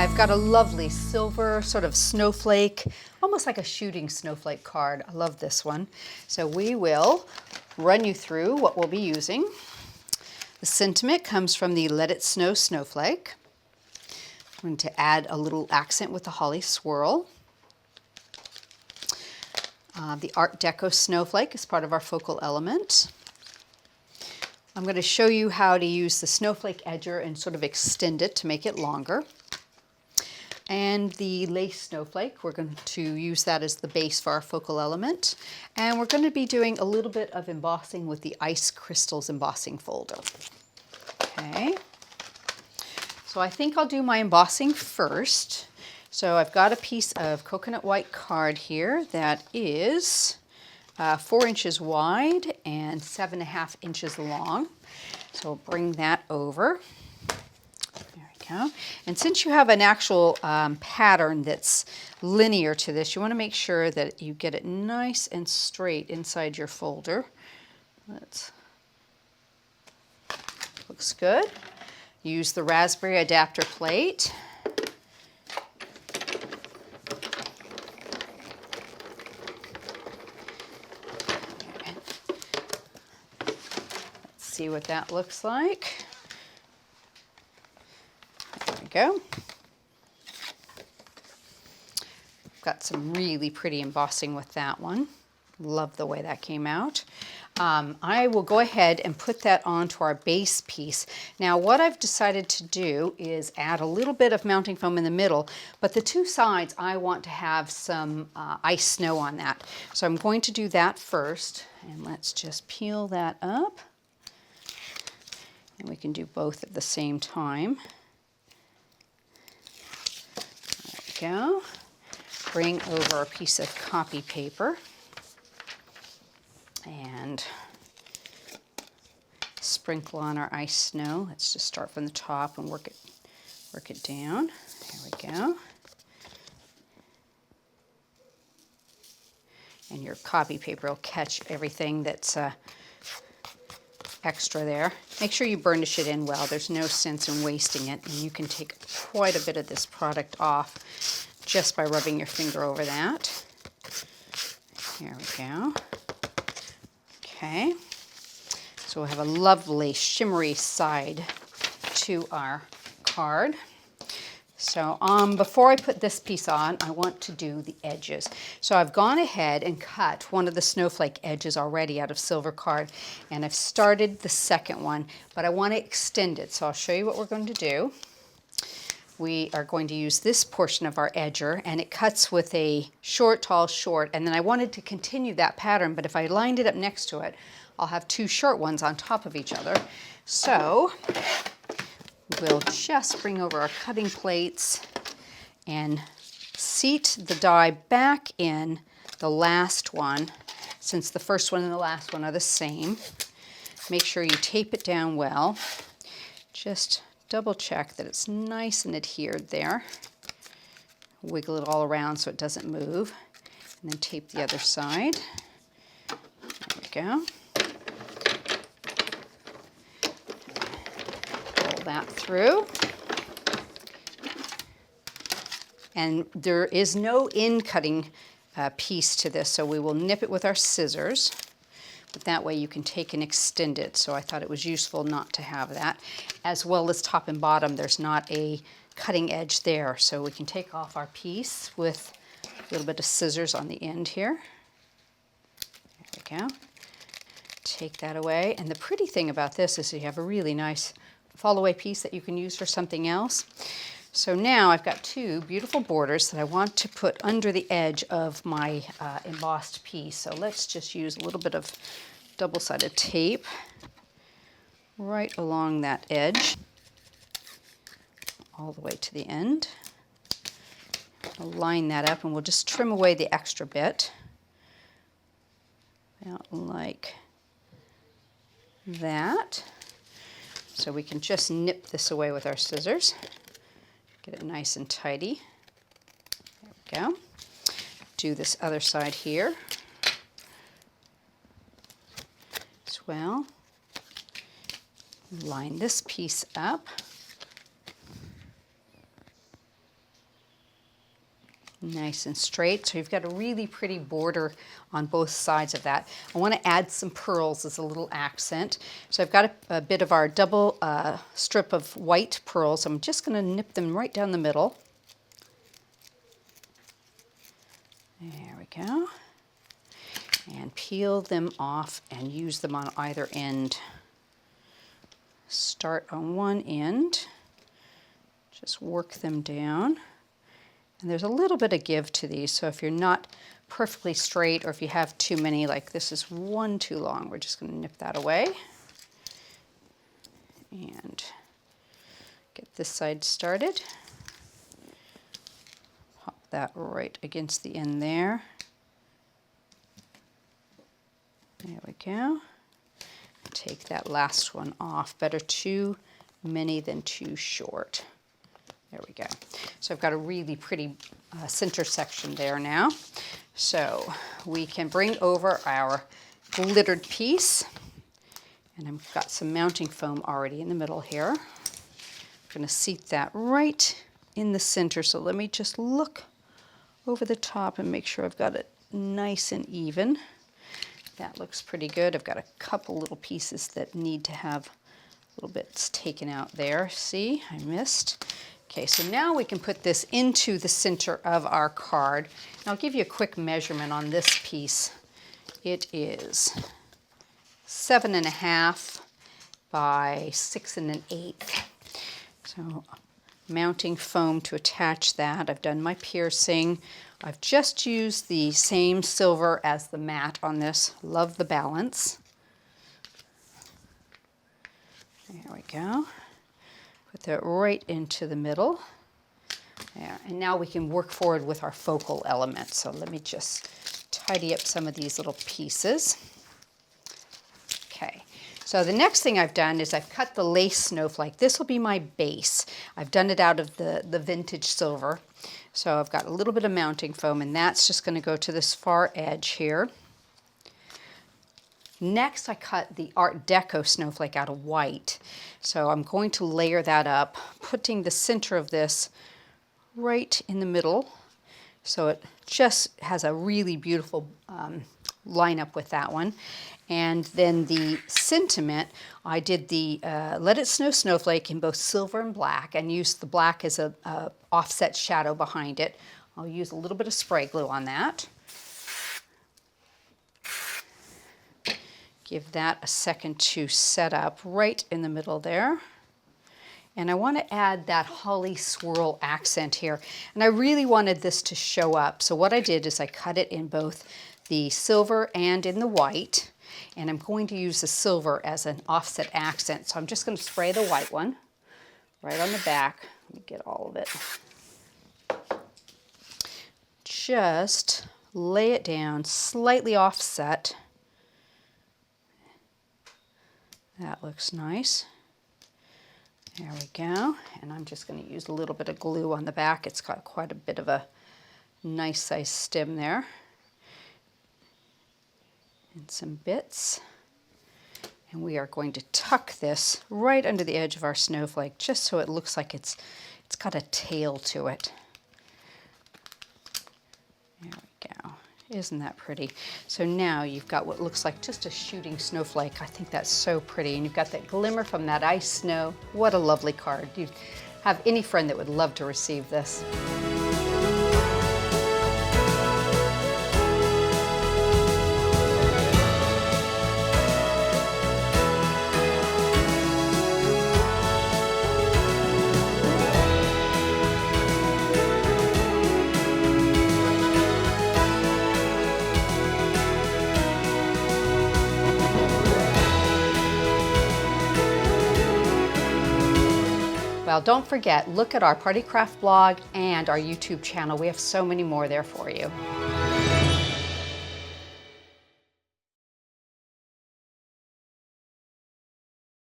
I've got a lovely silver sort of snowflake, almost like a shooting snowflake card. I love this one. So we will run you through what we'll be using. The sentiment comes from the Let It Snow snowflake. I'm going to add a little accent with the holly swirl. The Art Deco snowflake is part of our focal element. I'm going to show you how to use the snowflake edger and sort of extend it to make it longer. And the lace snowflake, we're going to use that as the base for our focal element. And we're going to be doing a little bit of embossing with the Ice Crystals embossing folder. Okay, so I think I'll do my embossing first. So I've got a piece of coconut white card here that is 4 inches wide and 7.5 inches long. So we'll bring that over. There we go. And since you have an actual pattern that's linear to this, you want to make sure that you get it nice and straight inside your folder. Looks good. Use the raspberry adapter plate. See what that looks like. There we go. Got some really pretty embossing with that one. Love the way that came out. I will go ahead and put that onto our base piece. Now what I've decided to do is add a little bit of mounting foam in the middle, but the two sides I want to have some ice snow on that. So I'm going to do that first, and let's just peel that up. And we can do both at the same time. There we go. Bring over a piece of copy paper and sprinkle on our ice snow. Let's just start from the top and work it down. There we go. And your copy paper will catch everything that's extra there. Make sure you burnish it in well. There's no sense in wasting it, and you can take quite a bit of this product off just by rubbing your finger over that. Here we go. Okay, so we'll have a lovely shimmery side to our card. So before I put this piece on, I want to do the edges. So I've gone ahead and cut one of the snowflake edges already out of silver card, and I've started the second one, but I want to extend it. So I'll show you what we're going to do. We are going to use this portion of our edger, and it cuts with a short, tall, short, and then I wanted to continue that pattern, but if I lined it up next to it, I'll have two short ones on top of each other. So we'll just bring over our cutting plates and seat the die back in the last one, since the first one and the last one are the same. Make sure you tape it down well. Just double check that it's nice and adhered there. Wiggle it all around so it doesn't move, and then tape the other side. There we go. Pull that through. And there is no in-cutting piece to this, so we will nip it with our scissors. But that way you can take and extend it, so I thought it was useful not to have that. As well as top and bottom, there's not a cutting edge there, so we can take off our piece with a little bit of scissors on the end here. There we go. Take that away, and the pretty thing about this is you have a really nice fall-away piece that you can use for something else. So now I've got two beautiful borders that I want to put under the edge of my embossed piece. So let's just use a little bit of double-sided tape right along that edge, all the way to the end. I'll line that up, and we'll just trim away the extra bit, about like that. So we can just nip this away with our scissors. Get it nice and tidy. There we go. Do this other side here as well. Line this piece up. Nice and straight. So you've got a really pretty border on both sides of that. I want to add some pearls as a little accent. So I've got a bit of our double strip of white pearls. I'm just going to nip them right down the middle. There we go. And peel them off and use them on either end. Start on one end. Just work them down. And there's a little bit of give to these, so if you're not perfectly straight or if you have too many, like this is one too long, we're just going to nip that away. And get this side started. Pop that right against the end there. There we go. Take that last one off. Better too many than too short. There we go. So I've got a really pretty center section there now. So we can bring over our glittered piece. And I've got some mounting foam already in the middle here. I'm going to seat that right in the center. So let me just look over the top and make sure I've got it nice and even. That looks pretty good. I've got a couple little pieces that need to have little bits taken out there. See, I missed. Okay, so now we can put this into the center of our card. And I'll give you a quick measurement on this piece. It is 7.5 by 6 1/8. So mounting foam to attach that. I've done my piercing. I've just used the same silver as the matte on this. Love the balance. There we go. Put that right into the middle. There. And now we can work forward with our focal element. So let me just tidy up some of these little pieces. Okay. So the next thing I've done is I've cut the lace snowflake. This will be my base. I've done it out of the vintage silver. So I've got a little bit of mounting foam, and that's just going to go to this far edge here. Next, I cut the Art Deco snowflake out of white. So I'm going to layer that up, putting the center of this right in the middle. So it just has a really beautiful line up with that one. And then the sentiment, I did the Let It Snow snowflake in both silver and black, and used the black as a offset shadow behind it. I'll use a little bit of spray glue on that. Give that a second to set up right in the middle there. And I want to add that holly swirl accent here. And I really wanted this to show up. So what I did is I cut it in both the silver and in the white. And I'm going to use the silver as an offset accent. So I'm just going to spray the white one right on the back. Let me get all of it. Just lay it down, slightly offset. That looks nice. There we go. And I'm just going to use a little bit of glue on the back. It's got quite a bit of a nice size stem there. And some bits. And we are going to tuck this right under the edge of our snowflake, just so it looks like it's got a tail to it. There we go. Isn't that pretty? So now you've got what looks like just a shooting snowflake. I think that's so pretty. And you've got that glimmer from that ice snow. What a lovely card. You have any friend that would love to receive this. Well, don't forget, look at our Party Craft blog and our YouTube channel. We have so many more there for you.